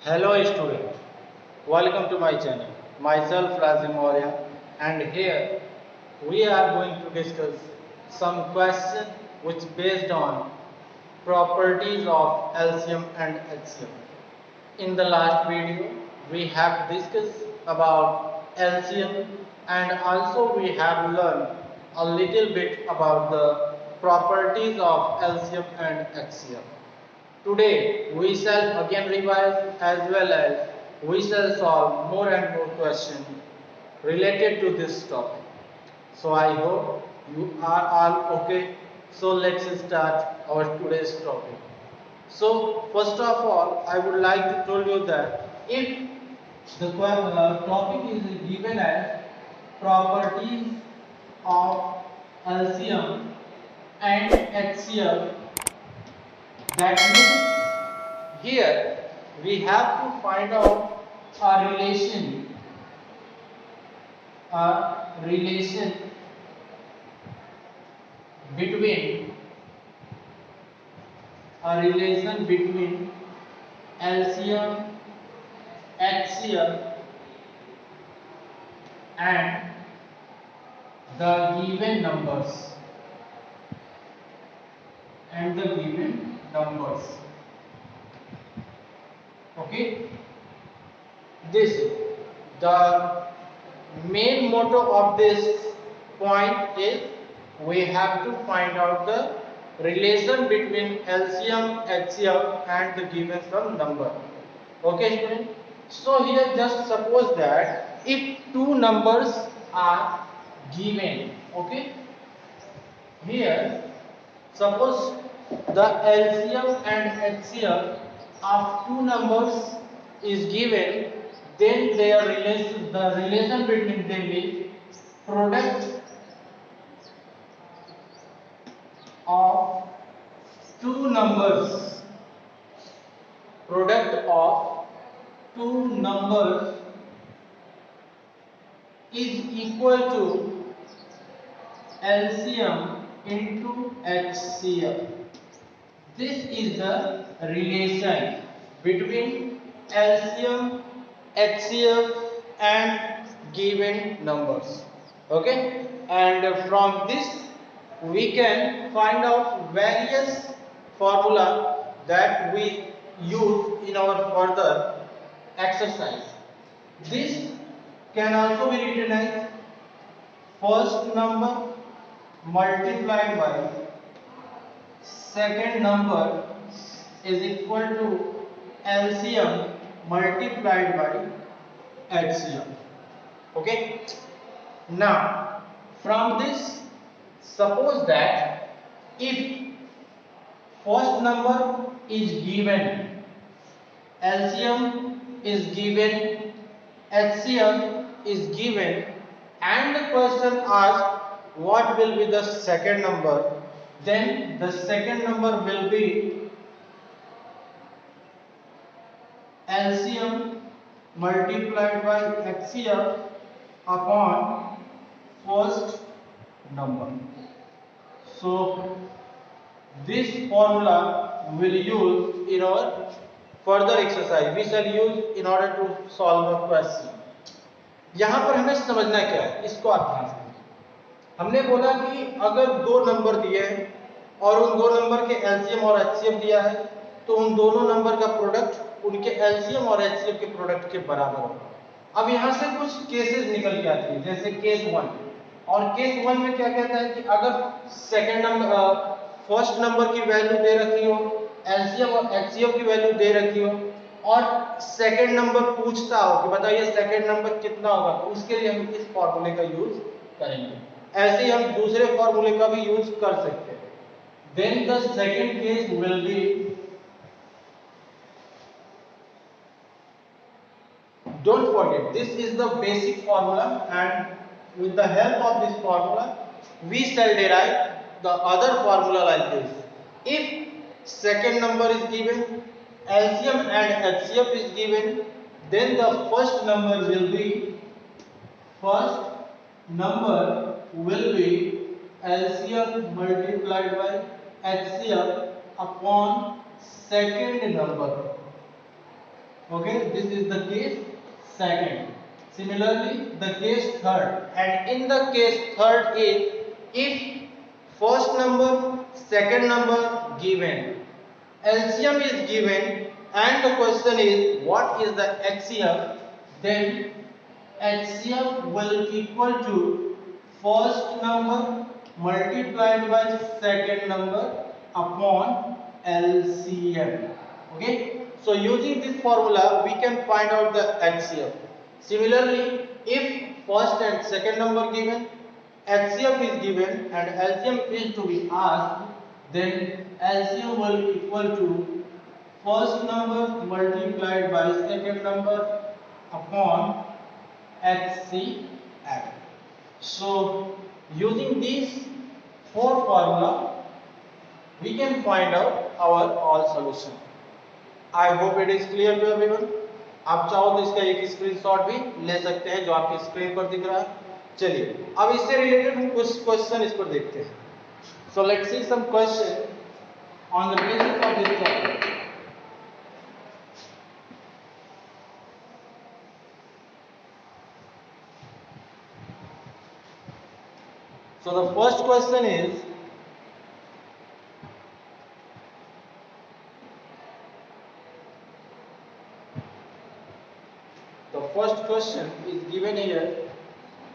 Hello student, welcome to my channel. Myself Razim Maurya and here we are going to discuss some questions which based on properties of LCM and HCM. In the last video we have discussed about LCM and also we have learned a little bit about the properties of LCM and HCM. Today we shall again revise as well as we shall solve more and more questions related to this topic. So I hope you are all okay. So let's start our today's topic. So first of all, I would like to tell you that if the topic is given as properties of LCM and HCM, that means here we have to find out a relation between LCM, HCM and the given numbers. Okay, this the main motto of this point is we have to find out the relation between LCM, HCM and the given some number. Okay student, so here just suppose that if two numbers are given, okay, here suppose the LCM and HCM of two numbers is given, then the relation between them is product of two numbers. Product of two numbers is equal to LCM into HCM. This is the relation between LCM, HCM and given numbers. Okay, and from this we can find out various formula that we use in our further exercise. This can also be written as first number multiplied by second number is equal to LCM multiplied by HCM. Okay, now from this suppose that if first number is given, LCM is given, HCM is given and the question asks what will be the second number, then the second number will be LCM multiplied by HCM upon first number. So this formula will use in our further exercise, we shall use in order to solve the question. यहाँ पर हमें समझना क्या है, इसको आप ध्यान से देखिए। हमने बोला कि अगर दो नंबर दिए हैं और उन दो नंबर के एलसीएम और एचसीएम दिया है तो उन दोनों नंबर का प्रोडक्ट उनके एलसीएम और एचसीएम के प्रोडक्ट के बराबर होगा। अब यहाँ से कुछ केसेस निकल के आती है, जैसे केस 1, और केस 1 में क्या कहता है कि अगर सेकंड नंबर फर्स्ट नंबर की वैल्यू दे रखी हो, एलसीएम और एचसीएम की वैल्यू दे रखी हो और सेकंड नंबर पूछता हो कि बताइए सेकंड नंबर कितना होगा, तो उसके लिए हम इस फॉर्मूले का यूज करेंगे। ऐसे ही हम दूसरे फॉर्मूले का भी यूज कर सकते हैं। Then the second case will be, don't forget this is the basic formula and with the help of this formula we shall derive the other formula like this. If second number is given, LCM and HCF is given, then the first number will be LCM multiplied by HCF upon second number. Okay, this is the case second. Similarly, the case third, and in the case third is if first number, second number given, LCM is given, and the question is what is the HCF, then HCF will equal to first number multiplied by second number upon LCM. Okay, so using this formula we can find out the HCF. Similarly, if first and second number given, HCF is given and LCM is to be asked, then LCM will equal to first number multiplied by second number upon HCF. So using these four formula we can find out our all solution. I hope it is clear to everyone. आप चाहो तो इसका एक screenshot भी ले सकते हैं जो आपकी स्क्रीन पर दिख रहा है. चलिए अब इससे रिलेटेड हम कुछ क्वेश्चन इस पर देखते हैं. So let's see some question on the basis of this topic. So the first question is, given here,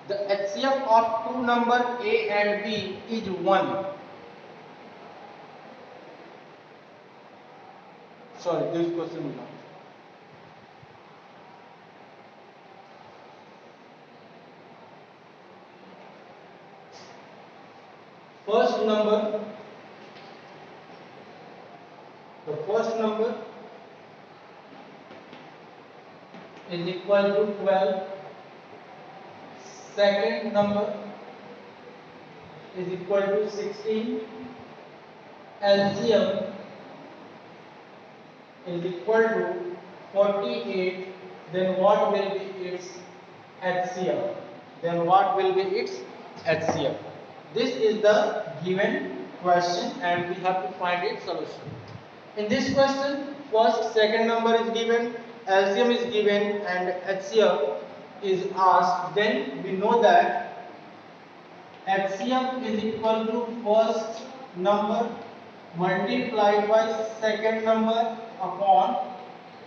the HCF of two number A and B is 1. Sorry, this question is not. First number, the first number is equal to 12. Second number is equal to 16. LCM is equal to 48. Then what will be its HCF? This is the given question and we have to find its solution. In this question, first, second number is given, LCM is given and HCF is asked. Then we know that HCF is equal to first number multiplied by second number upon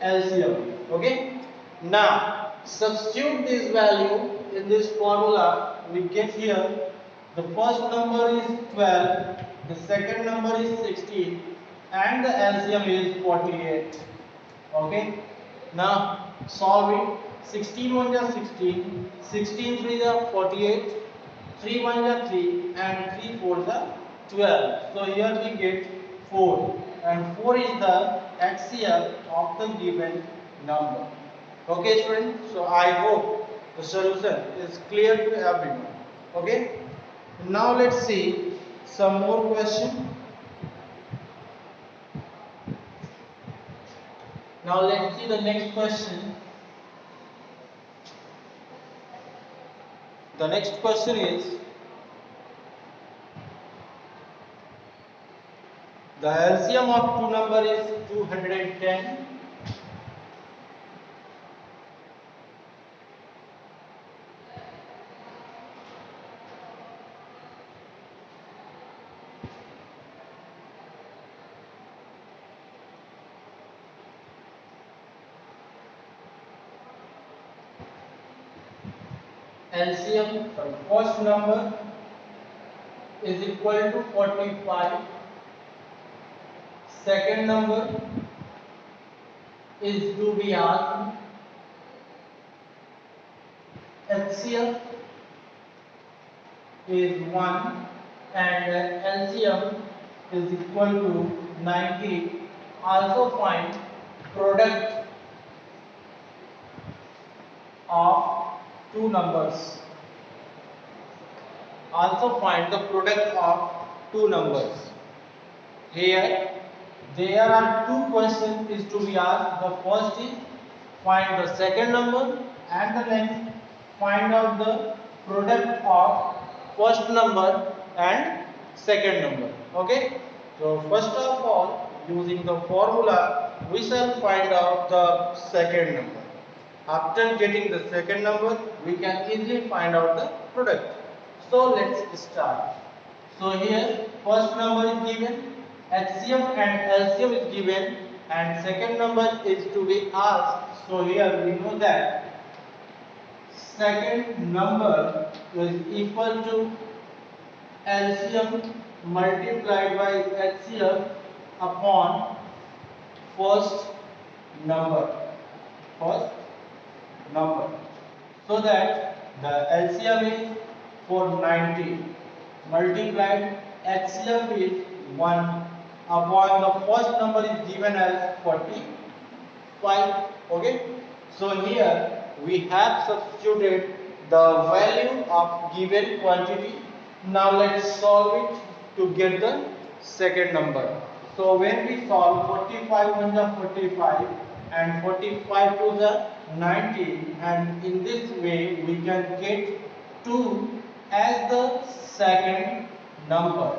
LCM. Okay. Now substitute this value in this formula. We get here the first number is 12, the second number is 16, and the LCM is 48. Okay. Now solve it. 16 1 is 16, 16 3 is 48, 3 1 is 3, and 3 4 is 12. So here we get 4, and 4 is the HCF of the given number. Okay, students. So I hope the solution is clear to everyone. Okay. Now let's see some more question. Now let's see the next question. The next question is, the LCM of two number is 210. LCM for first number is equal to 45. Second number is to be asked. HCF is 1 and LCM is equal to 90. Also find product of two numbers. Also find the product of two numbers. Here there are two questions is to be asked. The first is find the second number, and the next find out the product of first number and second number. Okay. So first of all, using the formula we shall find out the second number. After getting the second number, we can easily find out the product. So let's start. So here first number is given, HCF and LCM is given, and second number is to be asked. So here we know that second number is equal to LCM multiplied by HCF upon first number. First number. So that the LCM is 490 multiplied HCF is 1 upon the first number is given as 45. Okay. So here we have substituted the value of given quantity. Now let's solve it to get the second number. So when we solve 45 1 the 45 and 45 to the 90, and in this way we can get 2 as the second number,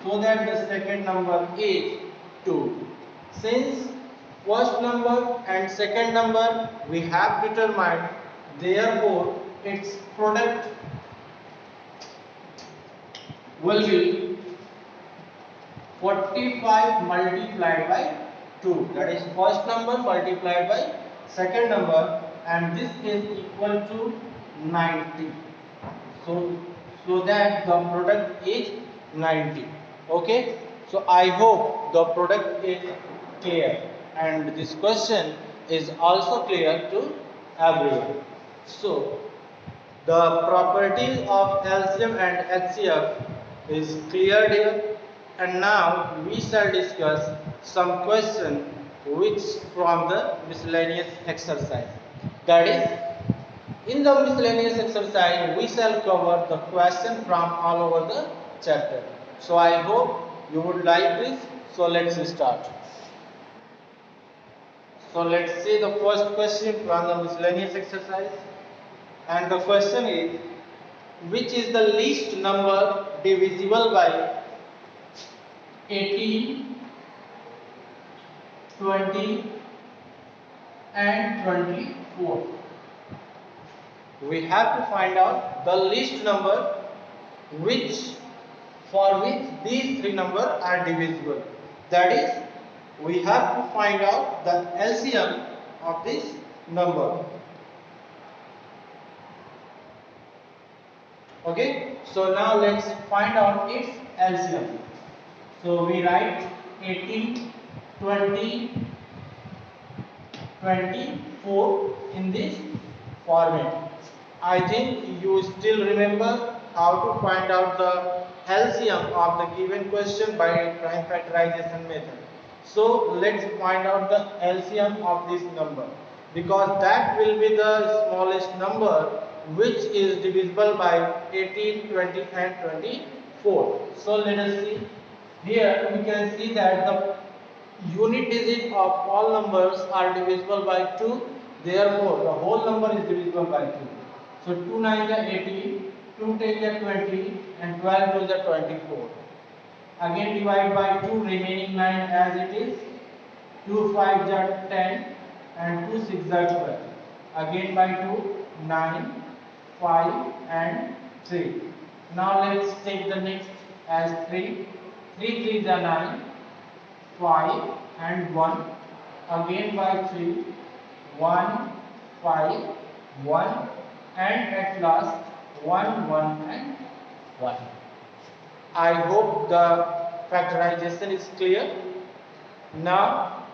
so that the second number is 2. Since first number and second number we have determined, therefore its product will be 45 multiplied by 2, that is first number multiplied by second number, and this is equal to 90. So that the product is 90. Okay. So I hope the product is clear, and this question is also clear to everyone. So the properties of LCM and HCF is cleared here, and now we shall discuss some question which from the miscellaneous exercise. That is, in the miscellaneous exercise we shall cover the question from all over the chapter. So I hope you would like this. So let's start. So let's see the first question from the miscellaneous exercise, and the question is, which is the least number divisible by 18, 20 and 24? We have to find out the least number for which these three numbers are divisible. That is, we have to find out the LCM of this number. Okay, so now let's find out its LCM. So we write 18, 20, 24 in this format. I think you still remember how to find out the LCM of the given question by prime factorization method. So let's find out the LCM of this number, because that will be the smallest number which is divisible by 18, 20 and 24. So let us see. Here we can see that the unit digit of all numbers are divisible by 2. Therefore, the whole number is divisible by 2. So 2 9 is 18, 2 10 is 20 and 12 is 24. Again divide by 2, remaining 9 as it is. 2 5 is 10 and 2 6 is 12. Again by 2, 9, 5 and 3. Now let's take the next as 3. 3 3 is 9, 5 and 1. Again by 3, 1, 5, 1 and at last 1, 1 and 1. I hope the factorization is clear. Now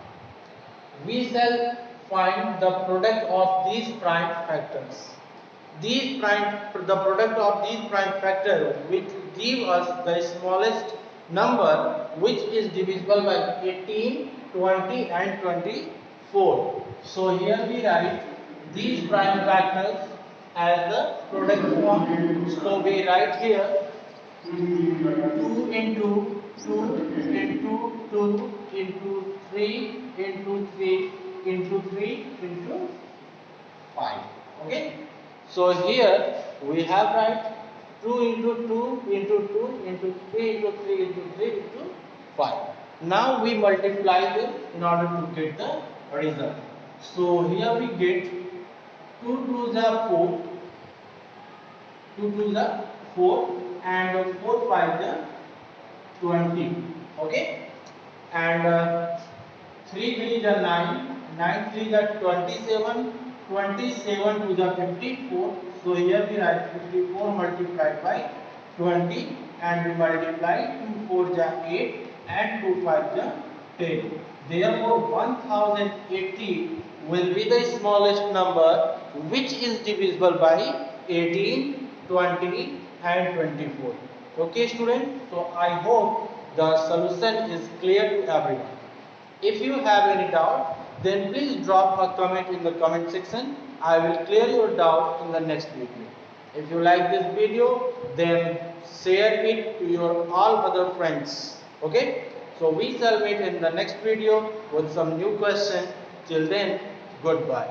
we shall find the product of these prime factors. The product of these prime factors which give us the smallest number which is divisible by 18, 20 and 24. So here we write these prime factors as the product form. So we write here 2 into 2 into 2 into 3 into 3 into 3 into 5. Okay. So here we have write 2 into 2 into 2 into 3 into 3 into 3 into 5. Now we multiply them in order to get the result. So here we get 2 2s are 4, 2 2s are 4 and 4 5s are 20. Okay, and 3 3s are 9, 9 3s are 27, 27 2s are 54. So here we write 54 multiplied by 20 and we multiply 2 4s are 8 and 2 5s are 10. Therefore 1080 will be the smallest number which is divisible by 18, 20 and 24. Okay student, so I hope the solution is clear to everyone. If you have any doubt, then please drop a comment in the comment section. I will clear your doubt in the next video. If you like this video, then share it to your all other friends. Okay? So we shall meet in the next video with some new question. Till then, goodbye.